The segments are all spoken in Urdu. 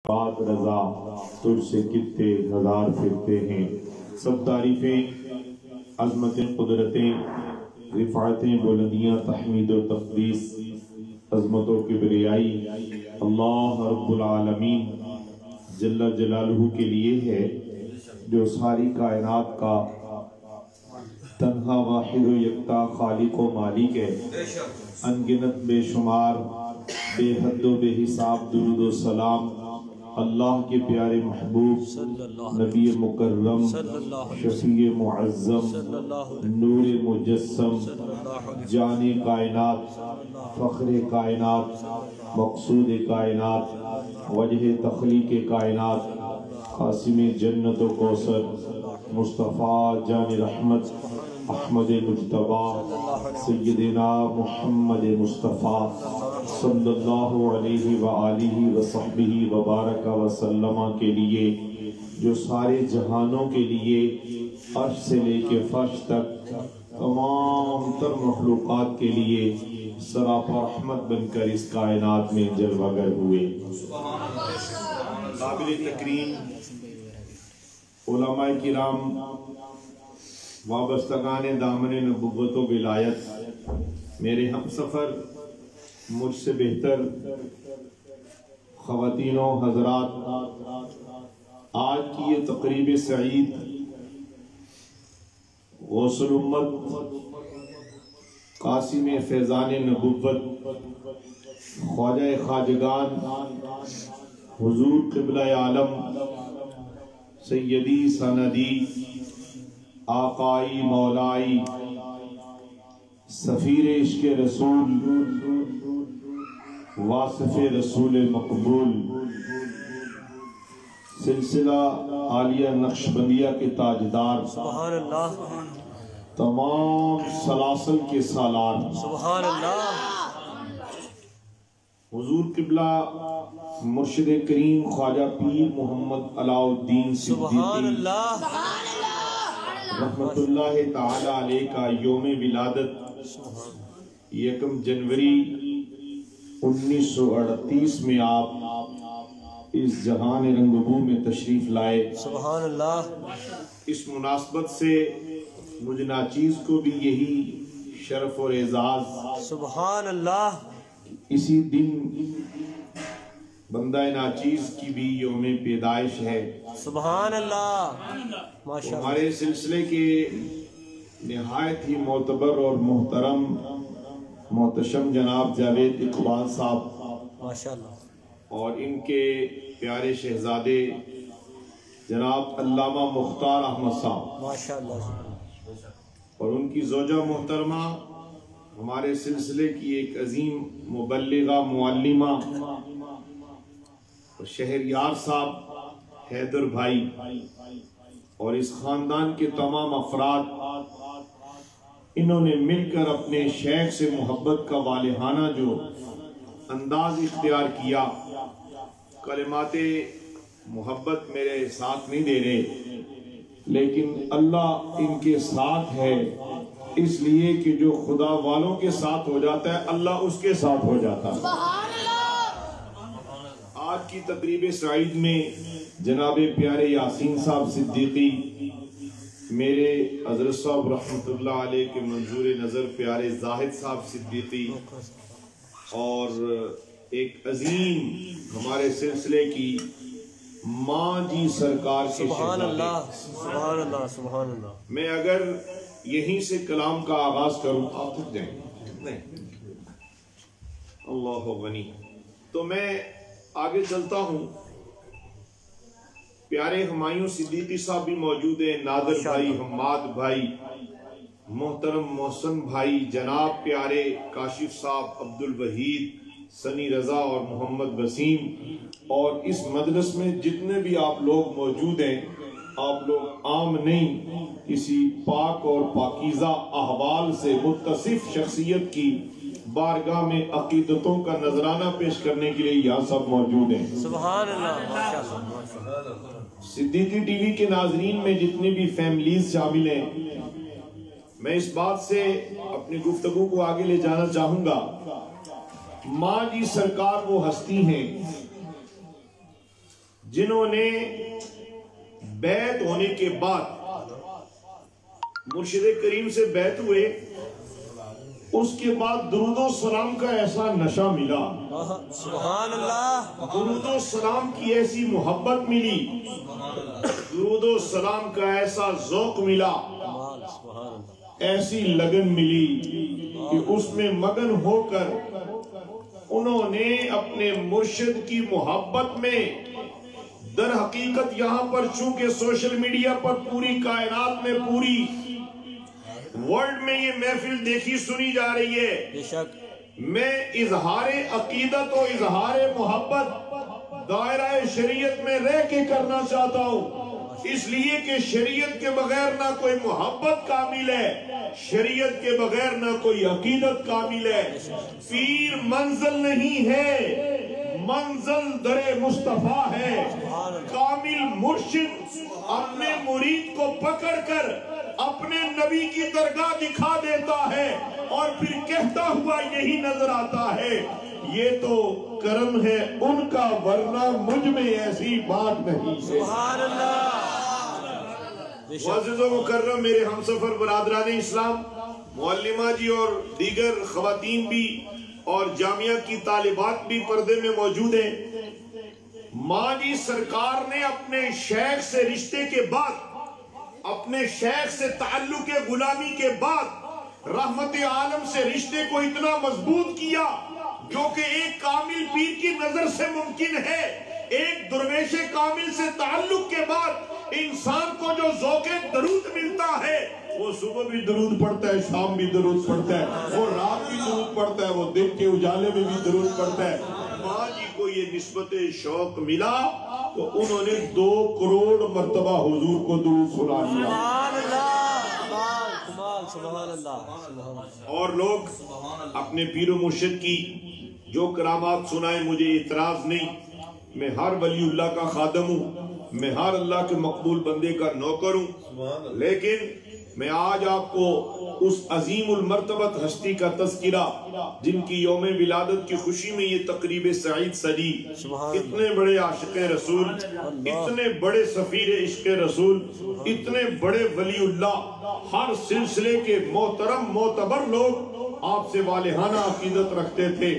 بات رضا تجھ سے کتنے ہزار پھرتے ہیں۔ سب تعریفیں، عظمتیں، قدرتیں، رفعتیں، بلندیاں، تحمید و تقدیس، عظمت و کبریائی اللہ رب العالمین جل جلالہ کے لیے ہے، جو ساری کائنات کا تنہا واحد و یکتا خالق و مالک ہے۔ انگنت بے شمار، بے حد و بے حساب درود و سلام اللہ کے پیارے محبوب نبی مکرم شفیع معظم نور مجسم جان کائنات فخر کائنات مقصود کائنات وجہ تخلیق کائنات قاسم جنت و کوثر مصطفیٰ جان رحمت احمد مجتبی سیدنا محمد مصطفیٰ صلی اللہ علیہ وآلہ وصحبہ وبارک وسلم کے لیے، جو سارے جہانوں کے لیے عرش سے لے کے فرش تک تمام تر مخلوقات کے لیے سراپا رحمت بن کر اس کائنات میں جلوہ گر ہوئے۔ قابل تکریم علماء کرام، وابستگان دامن نبوت و ولایت، میرے ہم سفر، مجھ سے بہتر خواتین و حضرات، آج کی یہ تقریب سعید غوث الامت قاسم فیضان نبوت خواجہ خواجگان حضور قبلہ عالم سیدی سندی آقائی مولائی سفیر عشق رسول واصف رسول مقبول سلسلہ عالیہ نقشبندیہ کے تاجدار، سبحان اللہ، تمام سلاسل کے سالار، سبحان اللہ، حضور قبلہ مرشد کریم خواجہ پیر محمد علاء الدین سبحان صدیقی اللہ، رحمت اللہ تعالی علیہ کا یوم ولادت 1 جنوری 1938 میں آپ اس جہان رنگبو میں تشریف لائے۔ سبحان اللہ، اس مناسبت سے مجھ ناچیز کو بھی یہی شرف اور اعزاز، سبحان اللہ، اسی دن بندہ ناچیز کی بھی یوم پیدائش ہے۔ سبحان اللہ، ماشاء اللہ، ہمارے سلسلے کے نہایت ہی معتبر اور محترم محتشم جناب جاوید اقبال صاحب ماشاء اللہ، اور ان کے پیارے شہزادے جناب علامہ مختار احمد صاحب ماشاء اللہ، اور ان کی زوجہ محترمہ، ہمارے سلسلے کی ایک عظیم مبلغہ معلمہ اور شہریار صاحب حیدر بھائی، اور اس خاندان کے تمام افراد، انہوں نے مل کر اپنے شیخ سے محبت کا والہانہ جو انداز اختیار کیا۔ کلمات محبت میرے ساتھ نہیں دے رہے، لیکن اللہ ان کے ساتھ ہے، اس لیے کہ جو خدا والوں کے ساتھ ہو جاتا ہے اللہ اس کے ساتھ ہو جاتا ہے۔ آج کی تقریب سعید میں جناب پیارے یاسین صاحب صدیقی، میرے حضرت صاحب رحمت اللہ علیہ کے منظور نظر پیارے زاہد صاحب صدیقی، اور ایک عظیم ہمارے سلسلے کی ماں جی سرکار کے سبحان شہزادے۔ اللہ، سبحان اللہ، سبحان اللہ، میں اگر یہیں سے کلام کا آغاز کروں، آپ تھک جائیں نہیں، اللہ غنی، تو میں آگے چلتا ہوں۔ پیارے ہمایوں صدیقی صاحب بھی موجود ہیں، نادر بھائی، حماد بھائی، محترم محسن بھائی، جناب پیارے کاشف صاحب، عبد الوحید، سنی رضا اور محمد وسیم، اور اس مجلس میں جتنے بھی آپ لوگ موجود ہیں، آپ لوگ عام نہیں، کسی پاک اور پاکیزہ احوال سے متصف شخصیت کی بارگاہ میں عقیدتوں کا نذرانہ پیش کرنے کے لیے یہاں سب موجود ہیں۔ سبحان اللہ، ماشاء اللہ، ماشاء اللہ، صدیقی ٹی وی کے ناظرین میں جتنی بھی فیملیز شامل ہیں، میں اس بات سے اپنی گفتگو کو آگے لے جانا چاہوں گا۔ ماں جی سرکار وہ ہستی ہیں جنہوں نے بیعت ہونے کے بعد مرشد کریم سے بیعت ہوئے، اس کے بعد درود و سلام کا ایسا نشہ ملا، سبحان اللہ، درود و سلام کی ایسی محبت ملی، درود و سلام کا ایسا ذوق ملا، ایسی لگن ملی کہ اس میں مگن ہو کر انہوں نے اپنے مرشد کی محبت میں، در حقیقت یہاں پر چونکہ سوشل میڈیا پر پوری کائنات میں، پوری ورلڈ میں یہ محفل دیکھی سنی جا رہی ہے، بے شک میں اظہار عقیدت و اظہار محبت دائرہ شریعت میں رہ کے کرنا چاہتا ہوں، اس لیے کہ شریعت کے بغیر نہ کوئی محبت کامل ہے، شریعت کے بغیر نہ کوئی عقیدت کامل ہے۔ پیر منزل نہیں ہے، منزل در مصطفیٰ ہے۔ کامل مرشد اپنے مرید کو پکڑ کر اپنے نبی کی درگاہ دکھا دیتا ہے اور پھر کہتا ہوا یہی نظر آتا ہے، یہ تو کرم ہے ان کا، ورنہ مجھ میں ایسی بات نہیں ہے۔ سبحان اللہ۔ معزز و مکرم میرے ہمسفر برادران اسلام، معلمہ جی اور دیگر خواتین بھی اور جامعہ کی طالبات بھی پردے میں موجود ہیں، ماں جی سرکار نے اپنے شیخ سے رشتے کے بعد، اپنے شیخ سے تعلق غلامی کے بعد رحمت عالم سے رشتے کو اتنا مضبوط کیا جو کہ ایک کامل پیر کی نظر سے ممکن ہے۔ ایک درویش کامل سے تعلق کے بعد انسان کو جو ذوق درود ملتا ہے، وہ صبح بھی درود پڑھتا ہے، شام بھی درود پڑھتا ہے، وہ رات بھی درود پڑھتا ہے، وہ دن کے اجالے میں بھی درود پڑھتا ہے۔ ماں جی کو یہ نسبت شوق ملا تو انہوں نے 2 کروڑ مرتبہ حضور کو درود سنا دیا۔ سبحان اللہ، کمال، سبحان اللہ۔ اور لوگ اپنے پیر و مرشد کی جو کرامات سنائیں، مجھے اعتراض نہیں، میں ہر ولی اللہ کا خادم ہوں، میں ہر اللہ کے مقبول بندے کا نوکر ہوں، لیکن میں آج آپ کو اس عظیم المرتبت ہستی کا تذکرہ جن کی یوم ولادت کی خوشی میں یہ تقریب سعید سجی، اتنے بڑے عاشق رسول، اتنے بڑے سفیر عشق رسول، اتنے بڑے ولی اللہ، ہر سلسلے کے محترم معتبر لوگ آپ سے والہانہ عقیدت رکھتے تھے۔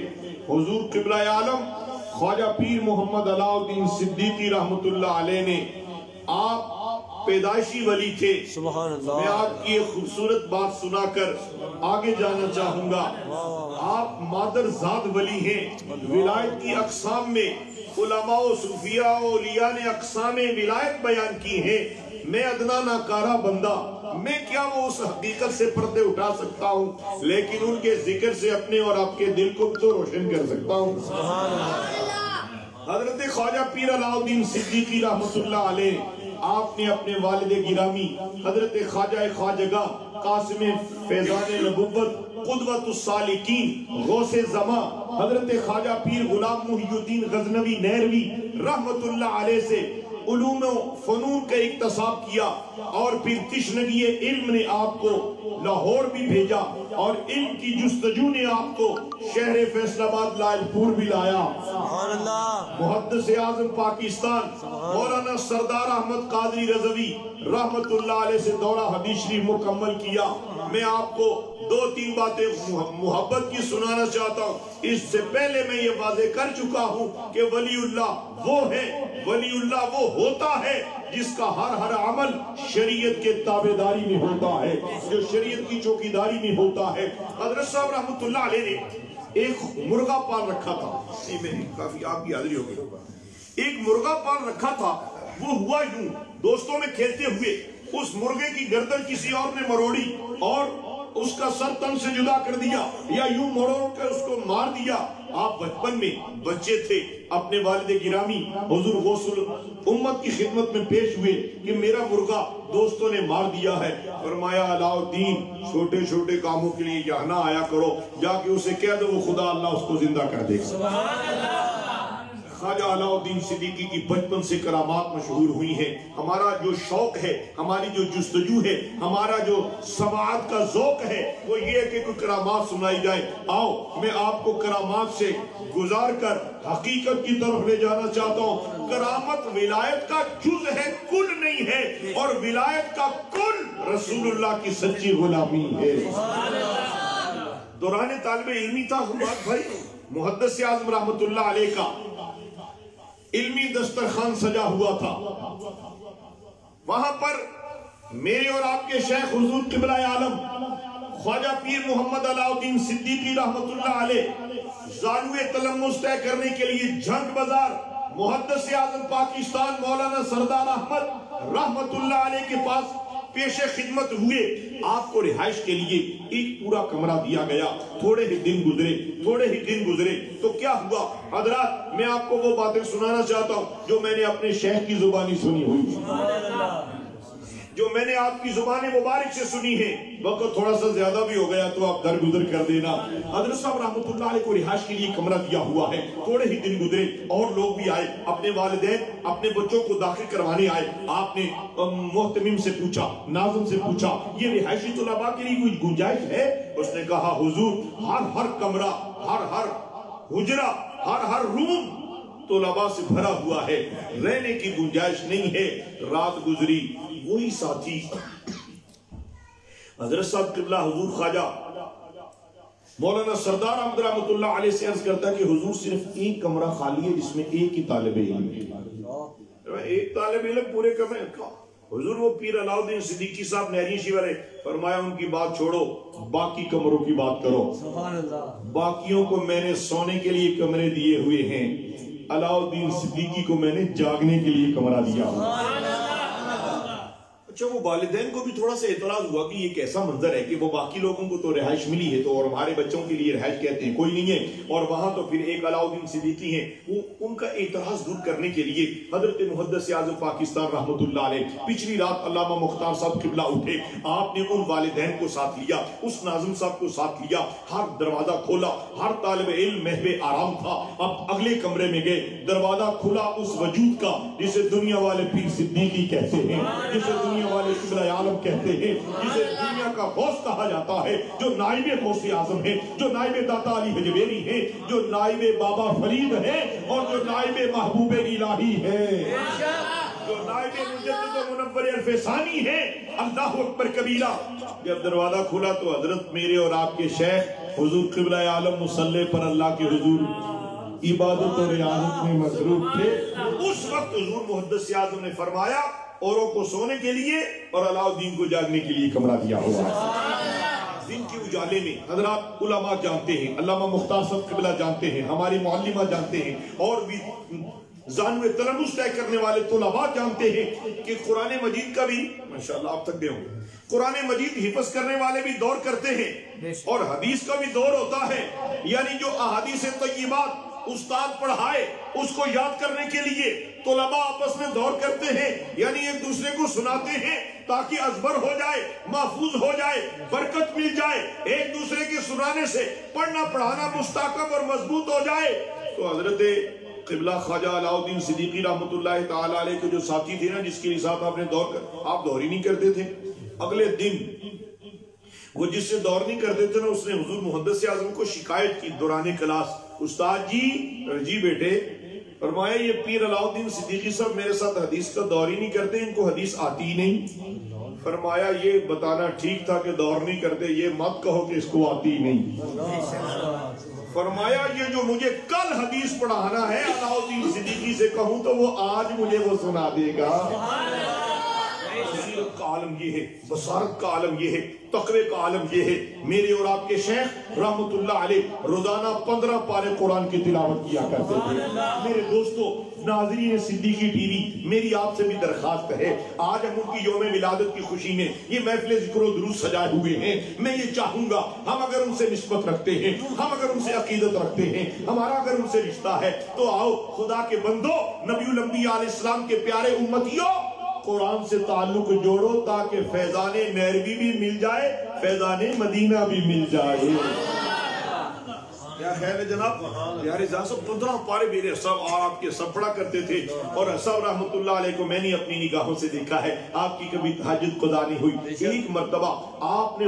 حضور قبلہ عالم خواجہ پیر محمد علاء الدین صدیقی رحمت اللہ علیہ نے، آپ پیدائشی ولی تھے۔ سبحان اللہ۔ میں آپ کی ایک خوبصورت بات سنا کر آگے جانا چاہوں گا۔ آپ مادر زاد ولی ہیں۔ ولایت کی اقسام میں علماء و صوفیاء و اولیاء نے اقسام ولایت بیان کی ہیں۔ میں ادنا ناکارہ بندہ، میں کیا وہ اس حقیقت سے پردے اٹھا سکتا ہوں، لیکن ان کے ذکر سے اپنے اور آپ کے دل کو تو روشن کر سکتا ہوں۔ حضرت خواجہ پیر علاء الدین صدیقی رحمت اللہ علیہ، آپ نے اپنے والد گرامی حضرت خواجہ خواجگاہ قاسم فیضان نبوت قدوۃ السالکین غوث زمان حضرت خواجہ پیر غلام محی الدین غزنوی نیروی رحمت اللہ علیہ سے علوم و فنون کا اکتساب کیا، اور پھر تشنگی علم نے آپ کو لاہور بھی بھیجا، اور علم کی جستجو نے آپ کو شہر فیصل آباد لائل پور بھی لایا۔ سبحان اللہ۔ محدث اعظم پاکستان مولانا سردار احمد قادری رضوی رحمت اللہ علیہ سے دورہ حدیث شریف مکمل کیا۔ میں آپ کو 2-3 باتیں محبت کی سنانا چاہتا ہوں۔ اس سے پہلے میں یہ واضح کر چکا ہوں کہ ولی اللہ وہ ہے، ولی اللہ وہ ہوتا ہے جس کا ہر عمل شریعت کے تابعداری میں ہوتا ہے، جو شریعت کی چوکیداری میں ہوتا ہے۔ حضرت صاحب رحمت اللہ علیہ نے ایک مرغا پال رکھا تھا، کافی آپ کی حاضری ہوگی، ایک مرغا پال رکھا تھا۔ وہ ہوا یوں، دوستوں میں کھیلتے ہوئے اس مرغے کی گردن کسی اور نے مروڑی اور اس کا سر تن سے جدا کر دیا، یا یوں مروڑ کر اس کو مار دیا۔ آپ بچپن میں بچے تھے، اپنے والد گرامی حضور غوث امت کی خدمت میں پیش ہوئے کہ میرا مرغا دوستوں نے مار دیا ہے۔ فرمایا علاء الدین چھوٹے چھوٹے کاموں کے لیے یہاں نہ آیا کرو، جا کے اسے کہہ دو وہ خدا اللہ اس کو زندہ کر دے گا۔ خواجہ علاء الدین صدیقی کی بچپن سے کرامات مشہور ہوئی ہیں۔ ہمارا جو شوق ہے، ہماری جو جستجو ہے، ہمارا جو سماعت کا ذوق ہے، وہ یہ ہے کہ کوئی کرامات سنائی جائے۔ آؤ میں آپ کو کرامات سے گزار کر حقیقت کی طرف لے جانا چاہتا ہوں۔ کرامت ولایت کا جز ہے، کل نہیں ہے، اور ولایت کا کل رسول اللہ کی سچی غلامی ہے۔ دوران طالب علمی تھا حماد بھائی، محدث اعظم رحمت اللہ علیہ کا علمی دسترخوان سجا ہوا تھا، وہاں پر میرے اور آپ کے شیخ حضور قبلہ عالم خواجہ پیر محمد علاء الدین صدیقی رحمت اللہ علیہ زانوے تلمس طے کرنے کے لیے جھنگ بازار محدث اعظم پاکستان مولانا سردار احمد رحمت اللہ علیہ کے پاس پیش خدمت ہوئے۔ آپ کو رہائش کے لیے ایک پورا کمرہ دیا گیا۔ تھوڑے ہی دن گزرے تو کیا ہوا حضرات، میں آپ کو وہ باتیں سنانا چاہتا ہوں جو میں نے اپنے شیخ کی زبانی سنی ہوئی، جو میں نے آپ کی زبان مبارک سے سنی ہے۔ وقت تھوڑا سا زیادہ بھی ہو گیا تو آپ درگزر کر دینا۔ حضرت صاحب رحمت اللہ علیہ کو رہائش کے لیے کمرہ دیا ہوا ہے۔ تھوڑے ہی دن گزرے اور لوگ بھی آئے، اپنے والدین اپنے بچوں کو داخل کروانے آئے۔ آپ نے محتمم سے پوچھا، ناظم سے پوچھا، یہ رہائشی طلباء کے لیے کوئی گنجائش ہے؟ اس نے کہا حضور ہر کمرہ، ہر حجرہ، ہر روم طلباء سے بھرا ہوا ہے، رہنے کی گنجائش نہیں ہے۔ رات گزری، وہی ساتھی حضرت صاحب قبلہ حضور خواجہ مولانا سردار احمد رحمت اللہ علیہ سے عرض کرتا ہے کہ حضور صرف ایک کمرہ خالی ہے جس میں ایک ہی طالب علم ہے۔ ایک طالب علم پورے کمرے کا؟ حضور وہ پیر علاء الدین صدیقی صاحب نہریشی والے، فرمایا ان کی بات چھوڑو، باقی کمروں کی بات کرو۔ سبحان اللہ، باقیوں کو میں نے سونے کے لیے کمرے دیے ہوئے ہیں، علاء الدین صدیقی کو میں نے جاگنے کے لیے کمرہ دیا ہوا۔ اچھا، وہ والدین کو بھی تھوڑا سا اعتراض ہوا کہ یہ کیسا منظر ہے کہ وہ باقی لوگوں کو تو رہائش ملی ہے تو اور ہمارے بچوں کے لیے رہائش کہتے ہیں کوئی نہیں ہے، اور وہاں تو پھر ایک علاء الدین صدیقی ہیں۔ وہ ان کا اعتراض دور کرنے کے لیے حضرت محدث اعظم پاکستان رحمت اللہ علیہ پچھلی رات علامہ مختار صاحب قبلہ اٹھے، آپ نے ان والدین کو ساتھ لیا، اس ناظم صاحب کو ساتھ لیا، ہر دروازہ کھولا، ہر طالب علم محو آرام تھا۔ اب اگلے کمرے میں گئے، دروازہ کھلا اس وجود کا جسے دنیا والے پیر صدیقی کہتے ہیں، جسے دنیا والے قبلہ عالم کہتے ہیں، جسے دنیا کا غوث کہا جاتا ہے، جو نائب غوث اعظم ہے، جو نائب داتا علی حجویری ہے، جو نائب بابا فرید ہے، اور جو نائب محبوب الہی ہے، جو نائب مجدد و منور الفسانی ہے۔ اللہ اکبر کبیرہ۔ جب دروازہ کھلا تو حضرت میرے اور آپ کے شیخ حضور قبلہ عالم مصلی پر اللہ کے حضور عبادت اور ریاضت میں مصروف تھے۔ اس وقت حضور محدث اعظم نے فرمایا اوروں کو سونے کے لیے اور علاء الدین کو جاگنے کے لیے کمرہ دیا ہوا ہے۔ دن کے اجالے میں حضرات علماء جانتے ہیں، علامہ مختار صاحب قبلہ جانتے ہیں، ہماری معلمہ جانتے ہیں، اور بھی زانوے تلمس طے کرنے والے طلباء جانتے ہیں کہ قرآن مجید کا بھی ماشاءاللہ آپ تک دے ہوں گے، قرآن مجید حفظ کرنے والے بھی دور کرتے ہیں اور حدیث کا بھی دور ہوتا ہے، یعنی جو احادیث طیبات استاد پڑھائے اس کو یاد کرنے کے لیے طلباء آپس میں دور کرتے ہیں، یعنی ایک دوسرے کو سناتے ہیں تاکہ ازبر ہو جائے، محفوظ ہو جائے، برکت مل جائے، ایک دوسرے کے سنانے سے پڑھنا پڑھانا مستحکم اور مضبوط ہو جائے۔ تو حضرت قبلہ خواجہ علاء الدین صدیقی رحمت اللہ تعالیٰ علیہ کے جو ساتھی تھے نا، جس کے ساتھ آپ نے آپ دور ہی نہیں کرتے تھے، اگلے دن وہ جس سے دور نہیں کرتے تھے نا، اس نے حضور محدث اعظم کو شکایت کی دوران کلاس، استاد جی بیٹے، فرمایا یہ پیر علاء الدین صدیقی صاحب میرے ساتھ حدیث کا دور ہی نہیں کرتے، ان کو حدیث آتی ہی نہیں۔ فرمایا یہ بتانا ٹھیک تھا کہ دور نہیں کرتے، یہ مت کہو کہ اس کو آتی ہی نہیں۔ فرمایا یہ جو مجھے کل حدیث پڑھانا ہے علاء الدین صدیقی سے کہوں تو وہ آج مجھے وہ سنا دے گا۔ بصیرت کا عالم یہ ہے، بصارت کا عالم یہ ہے، تقوی کا عالم یہ ہے۔ میرے اور آپ کے شیخ رحمت اللہ علیہ روزانہ 15 پارے قرآن کی تلاوت کیا کرتے تھے۔ میرے دوستو، ناظرین صدیقی ٹی وی، میری آپ سے بھی درخواست ہے، آج ہم ان کی یوم ولادت کی خوشی میں یہ محفل ذکر و درود سجائے ہوئے ہیں، میں یہ چاہوں گا ہم اگر ان سے نسبت رکھتے ہیں، ہم اگر ان سے عقیدت رکھتے ہیں، ہمارا اگر ان سے رشتہ ہے، تو آؤ خدا کے بندو، نبی الانبیاء علیہ السلام کے پیارے امتیوں، قرآن سے تعلق جوڑو تاکہ فیضان نیروی بھی مل جائے، فیضان مدینہ بھی مل جائے۔ کیا خیال ہے جناب؟ پیارے صاحب 15 پارے میرے سب اور آپ کے سب پڑھا کرتے تھے، اور سب رحمت اللہ علیہ کو میں نے اپنی نگاہوں سے دیکھا ہے، آپ کی کبھی تہجد قضا نہیں ہوئی۔ ایک مرتبہ آپ نے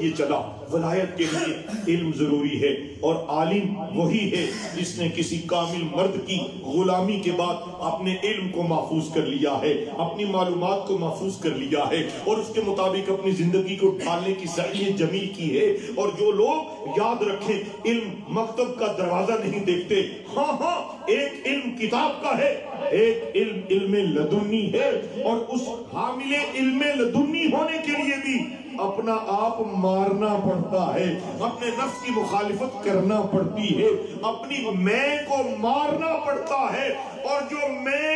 یہ چلا ولایت کے لیے علم ضروری ہے، اور عالم وہی ہے جس نے کسی کامل مرد کی غلامی کے بعد اپنے علم کو محفوظ کر لیا ہے، اپنی معلومات کو محفوظ کر لیا ہے، اور اس کے مطابق اپنی زندگی کو ڈھالنے کی سعی جمیل کی ہے۔ اور جو لوگ یاد رکھیں علم مکتب کا دروازہ نہیں دیکھتے، ہاں ایک علم کتاب کا ہے، ایک علم لدنی ہے، اور اس حامل علم لدنی ہونے کے لیے بھی اپنا آپ مارنا پڑتا ہے، اپنے نفس کی مخالفت کرنا پڑتی ہے، اپنی میں کو مارنا پڑتا ہے، اور جو میں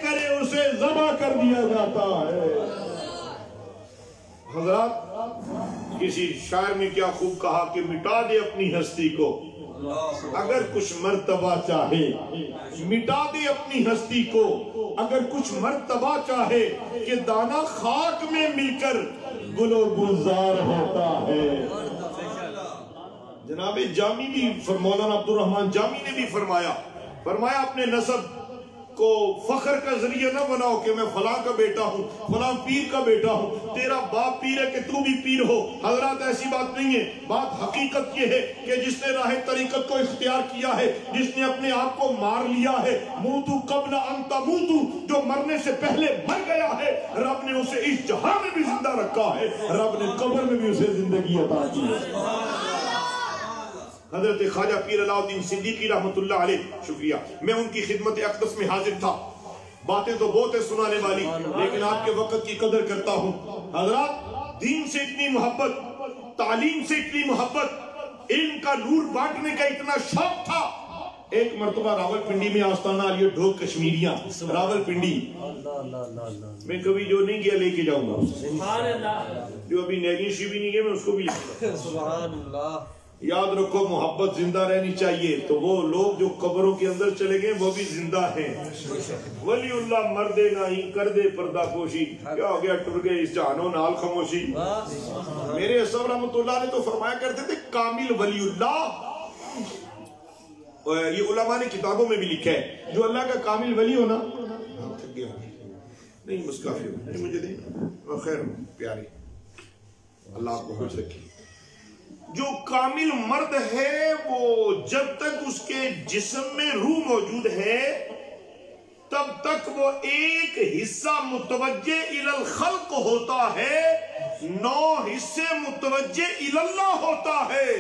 کرے اسے ذبح کر دیا جاتا ہے۔ حضرات کسی شاعر نے کیا خوب کہا کہ مٹا دے اپنی ہستی کو اگر کچھ مرتبہ چاہے، مٹا دے اپنی ہستی کو اگر کچھ مرتبہ چاہے، کہ دانا خاک میں مل کر گل و گلزار ہوتا ہے۔ جناب جامی بھی مولانا عبد الرحمن جامی نے بھی فرمایا اپنے نسب کو فخر کا ذریعہ نہ بناؤ کہ میں فلاں کا بیٹا ہوں، فلاں پیر کا بیٹا ہوں، تیرا باپ پیر ہے کہ تو بھی پیر ہو۔ حضرات ایسی بات نہیں ہے، بات حقیقت یہ ہے کہ جس نے راہ طریقت کو اختیار کیا ہے، جس نے اپنے آپ کو مار لیا ہے، موتو قبل ان تموتو، جو مرنے سے پہلے مر گیا ہے، رب نے اسے اس جہاں میں بھی زندہ رکھا ہے، رب نے قبر میں بھی اسے زندگی عطا کی ہے۔ حضرت خواجہ پیر علاؤ الدین صدیقی رحمت اللہ علیہ، شکریہ، میں ان کی خدمت اقدس میں حاضر تھا۔ باتیں تو بہت ہے سنانے والی، لیکن آپ کے وقت کی قدر کرتا ہوں۔ حضرات دین سے اتنی محبت، تعلیم سے اتنی محبت، علم کا نور بانٹنے کا اتنا شوق تھا۔ ایک مرتبہ راول پنڈی میں آستانہ علی ڈھوک کشمیریاں، راول پنڈی میں کبھی جو نہیں گیا لے کے جاؤں گا، جو ابھی نیگنشی بھی نہیں گیا میں اس کو بھی لے کے جاؤں گا۔ سبحان اللہ۔ یاد رکھو محبت زندہ رہنی چاہیے، تو وہ لوگ جو قبروں کے اندر چلے گئے وہ بھی زندہ ہیں۔ ولی اللہ مردے نہیں کر دے پردہ پوشی، کیا ہو گیا ٹر گئے اس جہانوں نال خاموشی۔ میرے اسلام رحمت اللہ نے تو فرمایا کرتے تھے کامل ولی اللہ، یہ علماء نے کتابوں میں بھی لکھا ہے، جو اللہ کا کامل ولی ہونا نہیں بس کافی ہو مجھے دیں خیر پیاری، اللہ آپ کو خوش رکھے۔ جو کامل مرد ہے وہ جب تک اس کے جسم میں روح موجود ہے تب تک وہ ایک حصہ متوجہ الی الخلق ہوتا ہے، 9 حصے متوجہ الی اللہ ہوتا ہے۔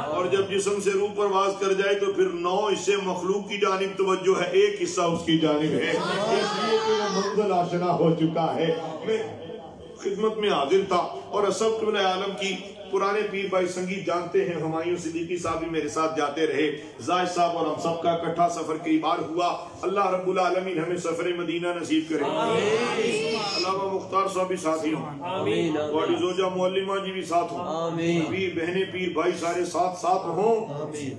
اور جب جسم سے روح پرواز کر جائے تو پھر 9 حصے مخلوق کی جانب توجہ ہے، ایک حصہ اس کی جانب ہے، اس لیے کہ وہ منزل آشنا ہو چکا ہے۔ میں خدمت میں حاضر تھا اور اسب ابن عالم کی پرانے پیر بھائی سنگیت جانتے ہیں، ہمایوں صدیقی صاحب بھی میرے ساتھ جاتے رہے، زائد صاحب اور ہم سب کا اکٹھا سفر کئی بار ہوا۔ اللہ رب العالمین ہمیں سفر مدینہ نصیب کرے۔ علامہ مختار صاحب بھی ساتھی ہوں، واڈی زوجہ معلمہ جی بھی ساتھ ہوں، پیر بہنیں پیر بھائی سارے ساتھ ہوں،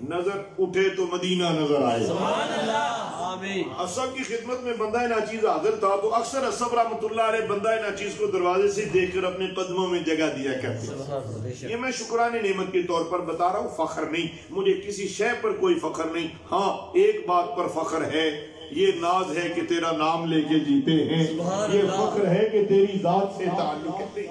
نظر اٹھے تو مدینہ نظر آئے۔ اسب کی خدمت میں بندہ ناچیز حاضر تھا تو اکثر اسب رحمت اللہ علیہ بندہ ناچیز کو دروازے سے دیکھ کر اپنے قدموں میں جگہ دیا کرتے۔ یہ میں شکرانے نعمت کے طور پر بتا رہا ہوں، فخر نہیں، مجھے کسی شے پر کوئی فخر نہیں، ہاں ایک بات پر فخر ہے، یہ ناز ہے کہ تیرا نام لے کے جیتے ہیں، یہ فخر ہے کہ تیری ذات سے تعلق ہے۔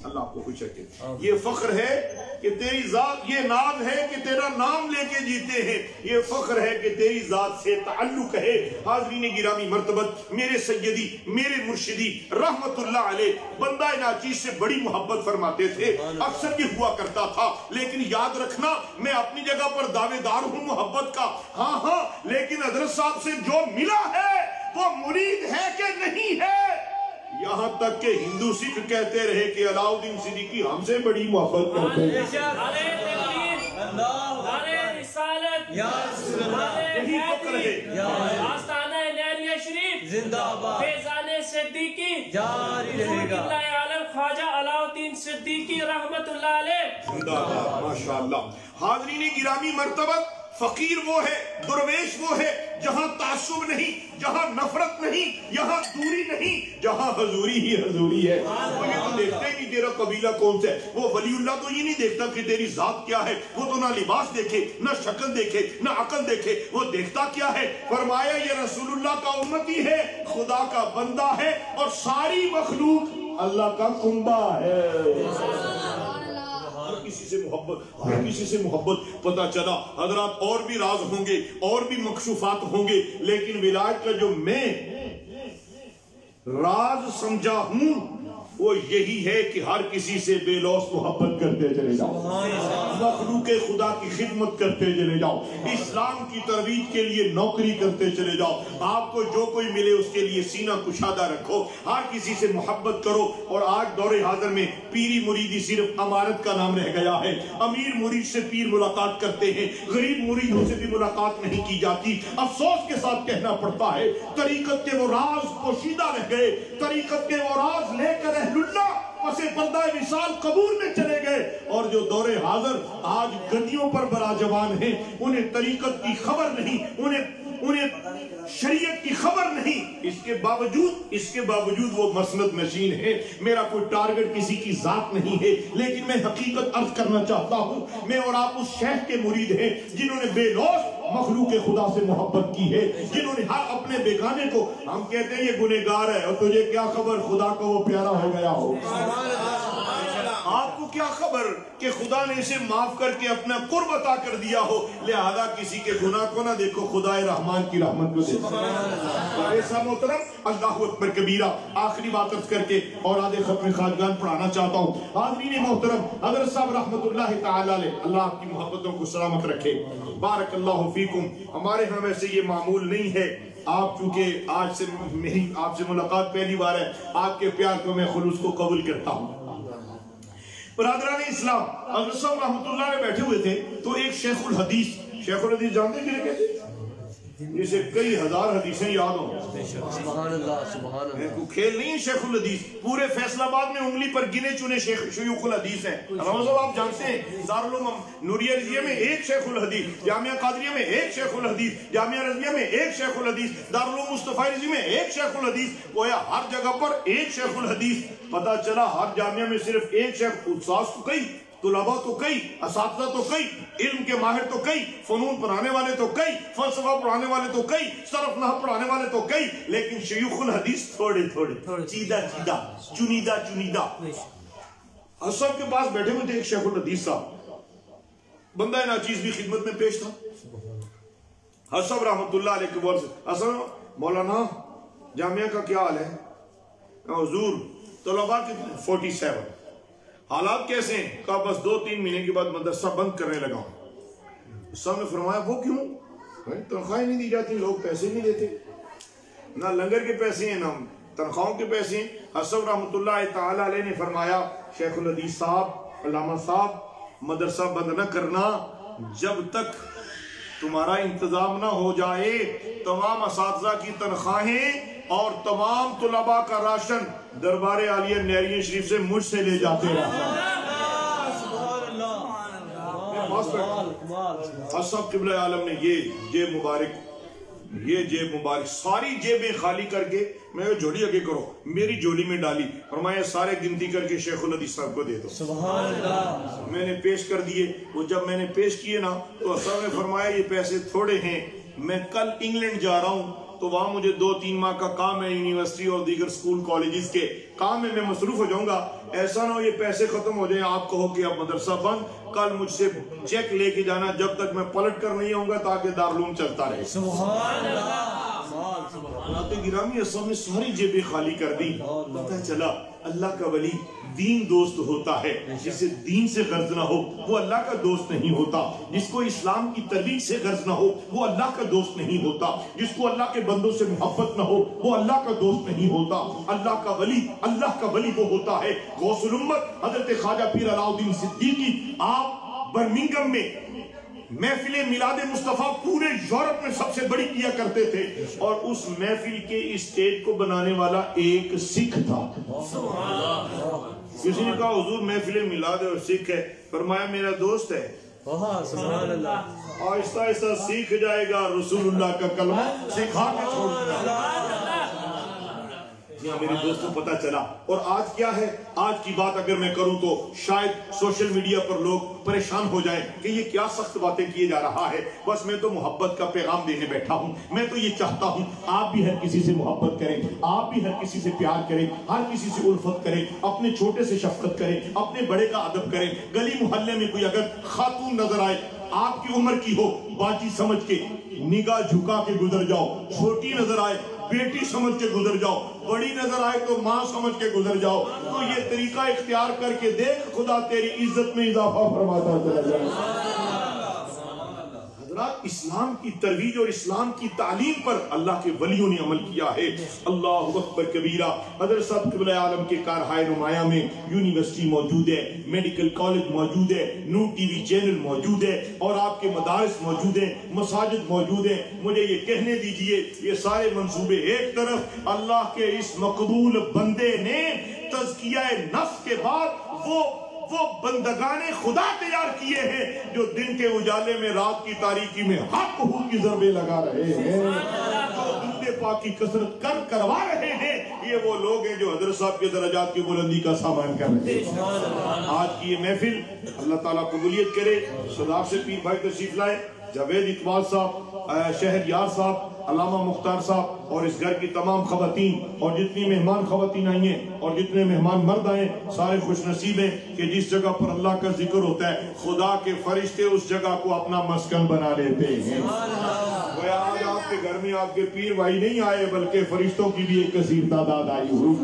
اللہ آپ کو خوش رکھے۔ یہ فخر ہے کہ تیری ذات، یہ ناز ہے کہ تیرا نام لے کے جیتے ہیں، یہ فخر ہے کہ تیری ذات سے تعلق ہے۔ حاضرین گرامی مرتبت، میرے سیدی میرے مرشدی رحمت اللہ علیہ بندہ ناچیز سے بڑی محبت فرماتے تھے، اکثر یہ ہوا کرتا تھا، لیکن یاد رکھنا میں اپنی جگہ پر دعوے دار ہوں محبت کا، ہاں لیکن حضرت صاحب سے جو ملا ہے وہ مرید ہے کہ نہیں ہے۔ یہاں تک کہ ہندو سکھ کہتے رہے کہ علاؤ الدین صدیقی ہم سے بڑی محبت کرتے ہیں۔ یہی فکر ہے، آستانہ لیلیہ شریف زندہ باد، فیضان صدیقی جاری رہے گا، عالم خواجہ علاؤ الدین صدیقی رحمت اللہ علیہ زندہ باد، ماشاءاللہ۔ حاضرین گرامی مرتبت، فقیر وہ ہے، درویش وہ ہے جہاں تعصب نہیں، جہاں نفرت نہیں، یہاں دوری نہیں، جہاں حضوری ہی حضوری ہے۔ وہ یہ تو دیکھتے ہی نہیں تیرا قبیلہ کون سا ہے، وہ ولی اللہ تو یہ نہیں دیکھتا کہ تیری ذات کیا ہے، وہ تو نہ لباس دیکھے، نہ شکل دیکھے، نہ عقل دیکھے، وہ دیکھتا کیا ہے؟ فرمایا یہ رسول اللہ کا امتی ہے، خدا کا بندہ ہے، اور ساری مخلوق اللہ کا کنبہ ہے. ہر کسی سے محبت، ہر کسی سے محبت. پتہ چلا حضرات اور بھی راز ہوں گے، اور بھی مکشوفات ہوں گے، لیکن ولایت کا جو میں راز سمجھا ہوں وہ یہی ہے کہ ہر کسی سے بے لوث محبت کرتے چلے جاؤ، مخلوق خدا کی خدمت کرتے چلے جاؤ، اسلام کی ترویج کے لیے نوکری کرتے چلے جاؤ. آپ کو جو کوئی ملے اس کے لیے سینہ کشادہ رکھو، ہر کسی سے محبت کرو. اور آج دور حاضر میں پیری مریدی صرف امارت کا نام رہ گیا ہے. امیر مرید سے پیر ملاقات کرتے ہیں، غریب مریدوں سے بھی ملاقات نہیں کی جاتی. افسوس کے ساتھ کہنا پڑتا ہے طریقت کے وہ راز پوشیدہ رہ گئے، طریقت کے وہ راز لے کر اہل اللہ پس پردہ وصال قبور میں چلے گئے. اور جو دور حاضر آج گدیوں پر براجوان ہیں، انہیں طریقت کی خبر نہیں، انہیں شریعت کی خبر نہیں. اس کے باوجود وہ مسند نشین ہے. میرا کوئی ٹارگٹ کسی کی ذات نہیں ہے، لیکن میں حقیقت عرض کرنا چاہتا ہوں، میں اور آپ اس شیخ کے مرید ہیں جنہوں نے بے لوث مخلوق خدا سے محبت کی ہے، جنہوں نے ہر اپنے بیگانے کو، ہم کہتے ہیں یہ گنہگار ہے، اور تجھے کیا خبر خدا کو وہ پیارا ہو گیا ہو. آپ کو کیا خبر کہ خدا نے اسے معاف کر کے اپنا قرب عطا کر دیا ہو. لہذا کسی کے گناہ کو نہ دیکھو، خدا رحمان کی رحمت کو دیکھو. ایسا محترم اللہ اکبر کبیرہ. آخری بات عرض کر کے اور آدھے ختم خواجگان پڑھانا چاہتا ہوں. حاضرین محترم، حضرت صاحب رحمت اللہ تعالی علیہ، اللہ آپ کی محبتوں کو سلامت رکھے. بارک اللہ فیکم. ہمارے ہاں ویسے یہ معمول نہیں ہے، آپ چونکہ آج سے میری آپ سے ملاقات پہلی بار ہے، آپ کے پیار کو میں خلوص کو قبول کرتا ہوں. برادران اسلام، حضرت صاحب رحمت اللہ علیہ بیٹھے ہوئے تھے تو ایک شیخ الحدیث جانتے ہیں کہتے جسے کئی ہزار حدیثیں یاد ہوں. سبحان اللہ سبحان اللہ. کوئی کھیل نہیں ہے. شیخ الحدیث پورے فیصل آباد میں انگلی پر گنے چنے شیوخ الحدیث ہیں. رحمت صاحب آپ جانتے ہیں دارالعلوم نوریہ رضیہ میں ایک شیخ الحدیث، جامعہ قادریہ میں ایک شیخ الحدیث، جامعہ رضیہ میں ایک شیخ الحدیث، دارالعلوم مصطفی رضی میں ایک شیخ الحدیث. گویا ہر جگہ پر ایک شیخ الحدیث. پتہ چلا ہر جامعہ میں صرف ایک شیخ. استاذ تو کئی، طلباء تو کئی، اساتذہ تو کئی، علم کے ماہر تو کئی، فنون پڑھانے والے تو کئی، فلسفہ پڑھانے والے تو کئی، صرف نحو پڑھانے والے تو کئی، لیکن شیوخ الحدیث تھوڑے چیدہ چنیدہ. حسن کے پاس بیٹھے ہوئے تھے ایک شیخ الحدیث صاحب، بندہ ناچیز بھی خدمت میں پیش تھا. حسن رحمت اللہ علیہ کے بول سے، حسن مولانا جامعہ کا کیا حال ہے؟ حضور طلباء کتنے؟ 47. حالات کیسے ہیں؟ کہا بس 2-3 مہینے کے بعد مدرسہ بند کرنے لگا ہوں. سب نے فرمایا وہ کیوں؟ تنخواہیں نہیں دی جاتی، لوگ پیسے نہیں دیتے، نہ لنگر کے پیسے ہیں نہ تنخواہوں کے پیسے ہیں. حسن رحمت اللہ تعالی علیہ نے فرمایا شیخ الحدیث صاحب، علامہ صاحب، مدرسہ بند نہ کرنا جب تک تمہارا انتظام نہ ہو جائے. تمام اساتذہ کی تنخواہیں اور تمام طلباء کا راشن دربار عالیہ نیریہ شریف سے مجھ سے لے جاتے رہا. صاحب قبلہ عالم نے یہ جیب مبارک ساری جیبیں خالی کر کے، میں جھولی آگے کرو، میری جھولی میں ڈالی، فرمایا سارے گنتی کر کے شیخ الحدیث صاحب کو دے دو. سبحان اللہ. میں نے پیش کر دیے. وہ جب میں نے پیش کیے نا تو صاحب نے فرمایا یہ پیسے تھوڑے ہیں، میں کل انگلینڈ جا رہا ہوں تو وہاں مجھے 2-3 ماہ کا کام ہے، یونیورسٹی اور دیگر سکول کالجز کے کام میں مصروف ہو جاؤں گا. ایسا نہ ہو یہ پیسے ختم ہو جائیں، آپ کہو کہ اب مدرسہ بند. کل مجھ سے چیک لے کے جانا جب تک میں پلٹ کر نہیں آؤں گا تاکہ دارالعلوم چلتا رہے. سبحان اللہ. گرامی اصحاب نے ساری جیبیں خالی کر دی. پتہ چلا اللہ کا ولی دین دوست ہوتا ہے. جسے دین سے غرض نہ ہو وہ اللہ کا دوست نہیں ہوتا. جس کو اسلام کی ترویج سے غرض نہ ہو وہ اللہ کا دوست نہیں ہوتا. جس کو اللہ کے بندوں سے محبت نہ ہو وہ اللہ کا دوست نہیں ہوتا. اللہ کا ولی وہ ہوتا ہے غوث الامت حضرت خواجہ پیر علاء الدین صدیقی. آپ برمنگم میں محفل میلاد مصطفیٰ پورے یورپ میں سب سے بڑی کیا کرتے تھے، اور اس محفل کے اسٹیج کو بنانے والا ایک سکھ تھا. کسی نے کہا حضور محفل میلاد اور سکھ ہے، فرمایا میرا دوست ہے. سبحان اللہ. آہستہ آہستہ سیکھ جائے گا رسول اللہ کا کلمہ سکھا کے چھوڑ دیا. دنیا میرے دوستوں پتہ چلا. اور آج کیا ہے, آج کی بات اگر میں کروں تو شاید سوشل میڈیا پر لوگ پریشان ہو جائیں کہ یہ کیا سخت باتیں کیے جا رہا ہے. بس میں تو محبت کا پیغام دینے بیٹھا ہوں. میں تو یہ چاہتا ہوں آپ بھی ہر کسی سے محبت کریں, آپ بھی ہر کسی سے پیار کریں, ہر کسی سے الفت کریں, اپنے چھوٹے سے شفقت کریں, اپنے بڑے کا ادب کریں. گلی محلے میں کوئی اگر خاتون نظر آئے, آپ کی عمر کی ہو, باجی سمجھ کے نگاہ جھکا کے گزر جاؤ. چھوٹی نظر آئے بیٹی سمجھ کے گزر جاؤ, بڑی نظر آئے تو ماں سمجھ کے گزر جاؤ. تو یہ طریقہ اختیار کر کے دیکھ, خدا تیری عزت میں اضافہ فرماتا چلا جائے. حضرات, اسلام کی ترویج اور اسلام کی تعلیم پر اللہ کے ولیوں نے عمل کیا ہے. اللہ اکبر کبیرہ. حضرت صاحب قبلہ عالم کے کارہائے نمایاں میں یونیورسٹی موجود ہے, میڈیکل کالج موجود ہے, نور ٹی وی چینل موجود ہے, اور آپ کے مدارس موجود ہیں, مساجد موجود ہیں. مجھے یہ کہنے دیجئے, یہ سارے منصوبے ایک طرف, اللہ کے اس مقبول بندے نے تزکیہ نفس کے بعد وہ بندگان خدا تیار کیے ہیں جو دن کے اجالے میں رات کی تاریکی میں حق حقوق کی ضربیں لگا رہے ہیں, جو درود پاک کی کثرت کروا رہے ہیں. یہ وہ لوگ ہیں جو حضرت صاحب کے درجات کی بلندی کا سامان کر رہے ہیں. آج کی یہ محفل اللہ تعالیٰ قبولیت کرے. صداف سے پیر بھائی تشریف لائے, جاوید اقبال صاحب, شہر یار صاحب, علامہ مختار صاحب, اور اس گھر کی تمام خواتین, اور جتنی مہمان خواتین آئی ہیں اور جتنے مہمان مرد آئے, سارے خوش نصیب ہیں کہ جس جگہ پر اللہ کا ذکر ہوتا ہے خدا کے فرشتے اس جگہ کو اپنا مسکن بنا لیتے ہیں. آج آپ کے گھر میں آپ کے پیر بھائی نہیں آئے بلکہ فرشتوں کی بھی ایک کثیر تعداد آئی ہوئی.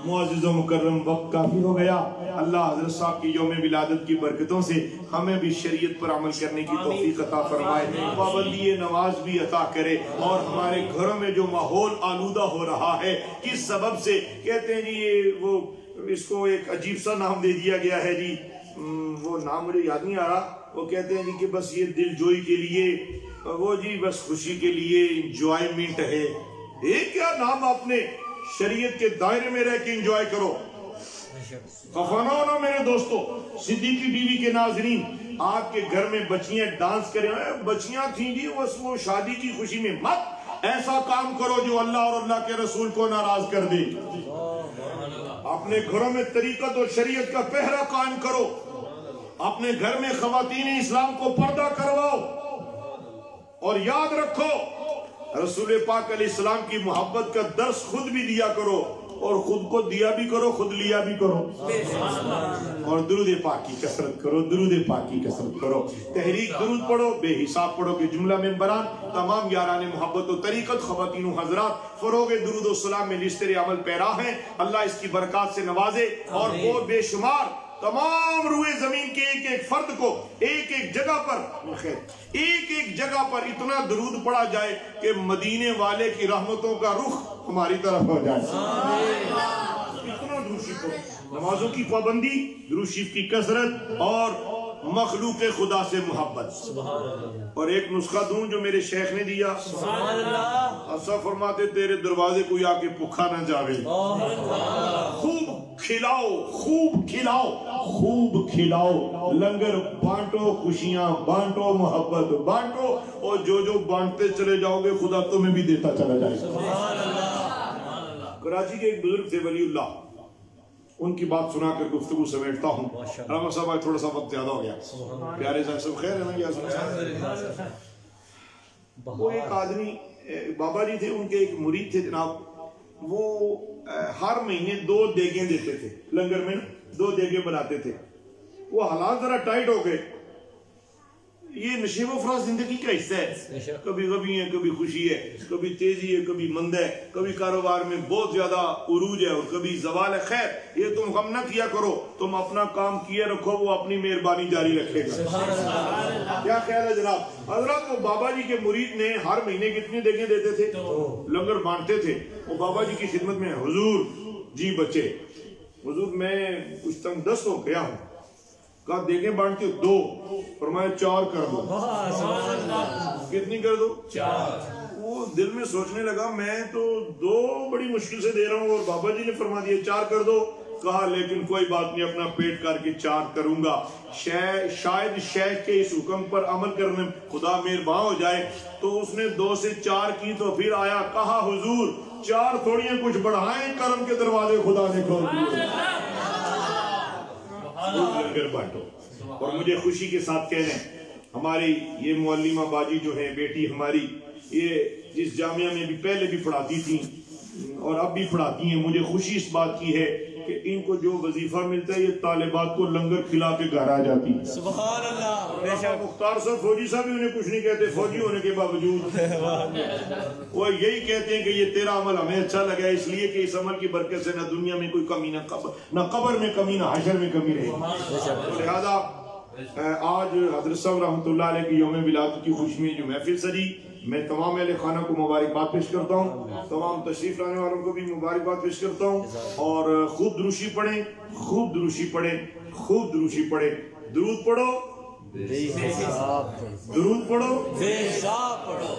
معزز و مکرم, وقت کافی ہو گیا. اللہ حضرت صاحب کی یوم ولادت کی برکتوں سے ہمیں بھی شریعت پر عمل کرنے کی توفیق عطا فرمائے, پابندی نماز بھی عطا کرے. اور ہمارے گھروں میں جو ماحول آلودہ ہو رہا ہے کس سبب سے, کہتے ہیں جی یہ وہ اس کو ایک عجیب سا نام دے دیا گیا ہے جی, وہ نام مجھے یاد نہیں آ رہا. وہ کہتے ہیں جی کہ بس یہ دل جوئی کے لیے, وہ جی بس خوشی کے لیے انجوائمنٹ ہے. یہ کیا نام آپ نے, شریعت کے دائرے میں رہ کے انجوائے کرو. خفانہ ہونا میرے دوستو. صدیقی بیوی کے ناظرین, آپ کے گھر میں بچیاں ڈانس کریں, بچیاں تھیں جی بس وہ شادی کی خوشی میں مت ایسا کام کرو جو اللہ اور اللہ کے رسول کو ناراض کر دے. اپنے گھروں میں طریقت اور شریعت کا پہرا قائم کرو. اپنے گھر میں خواتین اسلام کو پردہ کرواؤ. اور یاد رکھو رسول پاک علیہ السلام کی محبت کا درس خود بھی دیا کرو, اور خود کو دیا بھی کرو, خود لیا بھی کرو. اور درود پاک کی کثرت کرو, درود پاک کی کثرت کرو. تحریک درود پڑھو, بے حساب پڑھو کہ جملہ ممبران تمام یاران محبت و طریقت خواتین و حضرات فروغ درود و سلام میں لشتر عمل پیرا ہیں. اللہ اس کی برکات سے نوازے, اور وہ بے شمار تمام روئے زمین کے ایک ایک فرد کو ایک ایک جگہ پر ایک ایک جگہ پر اتنا درود پڑا جائے کہ مدینے والے کی رحمتوں کا رخ ہماری طرف ہو جائے. اتنا درود شریف پڑھو. نمازوں کی پابندی, درود شریف کی کثرت, اور مخلوق خدا سے محبت. اور ایک نسخہ دوں جو میرے شیخ نے دیا, ایسا فرماتے تیرے دروازے کوئی آ کے بھوکا نہ جاوے. خوب کھلاؤ, خوب کھلاؤ, خوب کھلاؤ, لنگر بانٹو, خوشیاں بانٹو, محبت بانٹو, اور جو بانٹتے چلے جاؤ گے خدا تمہیں بھی دیتا چلا جائے. کراچی کے ایک بزرگ تھے ولی اللہ, ان کی بات سنا کر گفتگو سمیٹتا ہوں. علامہ صاحب آج تھوڑا سا وقت زیادہ ہو گیا. پیارے صاحب سب خیر ہے نا. وہ ایک آدمی بابا جی تھے, ان کے ایک مرید تھے جناب, وہ ہر مہینے 2 دیگیں دیتے تھے لنگر میں, 2 دیگیں بناتے تھے. وہ حالات ذرا ٹائٹ ہو گئے. یہ نشیب و فراز زندگی کا حصہ ہے, کبھی غمی ہے, کبھی خوشی ہے, کبھی تیزی ہے, کبھی مند ہے, کبھی کاروبار میں بہت زیادہ عروج ہے, اور کبھی زوال ہے. خیر, یہ تم غم نہ کیا کرو, تم اپنا کام کیے رکھو, وہ اپنی مہربانی جاری رکھے گا. کیا خیال ہے جناب؟ حضرات, وہ بابا جی کے مرید نے ہر مہینے کتنی دیگیں دیتے تھے, لنگر بانٹتے تھے. وہ بابا جی کی خدمت میں, حضور جی بچے, حضور میں کچھ تنگ دست ہو گیا ہوں. کہا دیگیں بانٹتے 2, فرمایا 4 کر دو. کتنی کر دو؟ 4. وہ دل میں سوچنے لگا میں تو 2 بڑی مشکل سے دے رہا ہوں, اور بابا جی نے فرما دیا 4 کر دو. کہا لیکن کوئی بات نہیں، اپنا پیٹ کر کے 4 کروں گا، شاید شیخ کے اس حکم پر عمل کرنے خدا مہربان ہو جائے۔ تو اس نے 2 سے 4 کی تو پھر آیا، کہا حضور 4 تھوڑی ہیں، کچھ بڑھائیں، کرم کے دروازے خدا نے کھول دیے۔ لنگر بانٹو۔ اور مجھے خوشی کے ساتھ کہہ رہے ہیں ہماری یہ معلمہ باجی جو ہے بیٹی ہماری، یہ جس جامعہ میں بھی پہلے بھی پڑھاتی تھی اور اب بھی پڑھاتی ہیں، مجھے خوشی اس بات کی ہے کہ ان کو جو وظیفہ ملتا ہے یہ طالبات کو لنگر کھلا کے گھر آ جاتی ہے۔ سبحان اللہ۔ مختار صاحب فوجی صاحب بھی انہیں کچھ نہیں کہتے، فوجی ہونے کے باوجود وہ یہی کہتے ہیں کہ یہ تیرا عمل ہمیں اچھا لگا اس لیے کہ اس عمل کی برکت سے نہ دنیا میں کوئی کمی، نہ قبر میں کمی، نہ حشر میں کمی رہے۔ لہذا آج حضرت صاحب رحمۃ اللہ علیہ کی یوم ولادت کی خوشی میں جو محفل سجی، میں تمام اہل خانہ کو مبارکباد پیش کرتا ہوں، تمام تشریف لانے والوں کو بھی مبارکباد پیش کرتا ہوں، اور خوب دروشی پڑھیں، خوب دروشی پڑھیں، خوب دروشی پڑھیں، درود پڑھو، درود پڑھو، بے حساب پڑھو،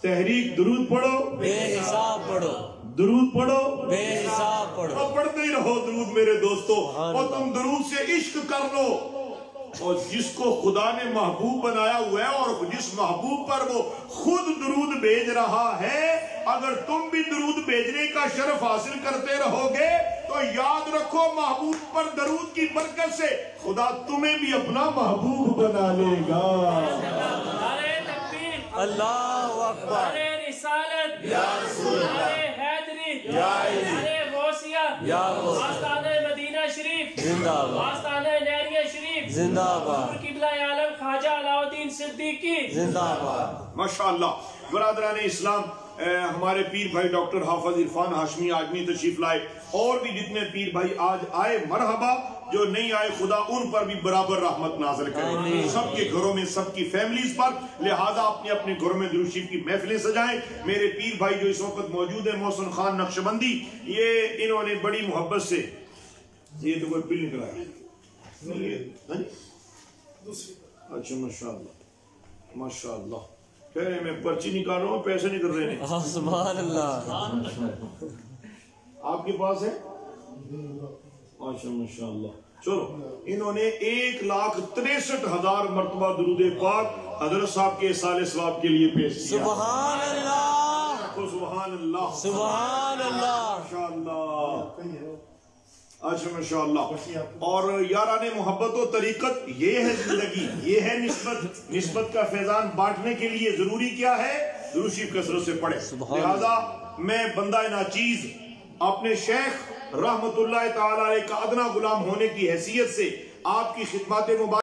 تحریک درود پڑھو، بے حساب پڑھو، درود پڑھو، بے حساب پڑھو، اور پڑھتے ہی رہو درود میرے دوستو، اور تم درود سے عشق کر لو، اور جس کو خدا نے محبوب بنایا ہوا ہے اور جس محبوب پر وہ خود درود بھیج رہا ہے، اگر تم بھی درود بھیجنے کا شرف حاصل کرتے رہو گے تو یاد رکھو محبوب پر درود کی برکت سے خدا تمہیں بھی اپنا محبوب بنا لے گا۔ نعرہ تکبیر، اللہ اکبر، نعرہ رسالت، یا رسول اللہ، نعرہ حیدری، یا علی، نعرہ غوثیہ، یا غوث، آستانہ مدینہ شریف زندہ باد، آستانہ نہریہ شریف، زندہ باد، قبلہ عالم خواجہ علاؤ الدین صدیقی، زندہ باد۔ ماشاءاللہ۔ برادران اسلام، ہمارے پیر بھائی ڈاکٹر حافظ عرفان ہاشمی آجمی تشریف لائے، اور بھی جتنے پیر بھائی آج آئے مرحبا، جو نہیں آئے خدا ان پر بھی برابر رحمت نازل کرے، سب کے گھروں میں، سب کی فیملیز پر، لہذا اپنے اپنے گھروں میں درود شریف کی محفلیں سجائیں۔ میرے پیر بھائی جو اس وقت موجود ہیں، محسن خان نقشبندی، یہ انہوں نے بڑی محبت سے، یہ تو کوئی بل نکلا ہے، اچھا ماشاءاللہ ماشاءاللہ، کہہ رہے ہیں میں پرچی نکال رہا ہوں، پیسے نہیں کر رہے ہیں، سبحان اللہ۔ آپ کے پاس ہے؟ ماشاءاللہ۔ چلو، انہوں نے 1,63,000 مرتبہ درود پاک حضرت صاحب کے سال ثواب کے لیے پیش کیا۔ سبحان اللہ، سبحان اللہ، سبحان اللہ، ماشاءاللہ، اچھا ماشاءاللہ۔ اور یاران محبت و طریقت، یہ ہے زندگی، یہ ہے نسبت کا فیضان بانٹنے کے لیے ضروری کیا ہے؟ درود شریف کثرت سے پڑھے۔ لہذا میں بندہ ناچیز اپنے شیخ رحمت اللہ تعالی علیہ کا ادنا غلام ہونے کی حیثیت سے آپ کی خدمات مبارک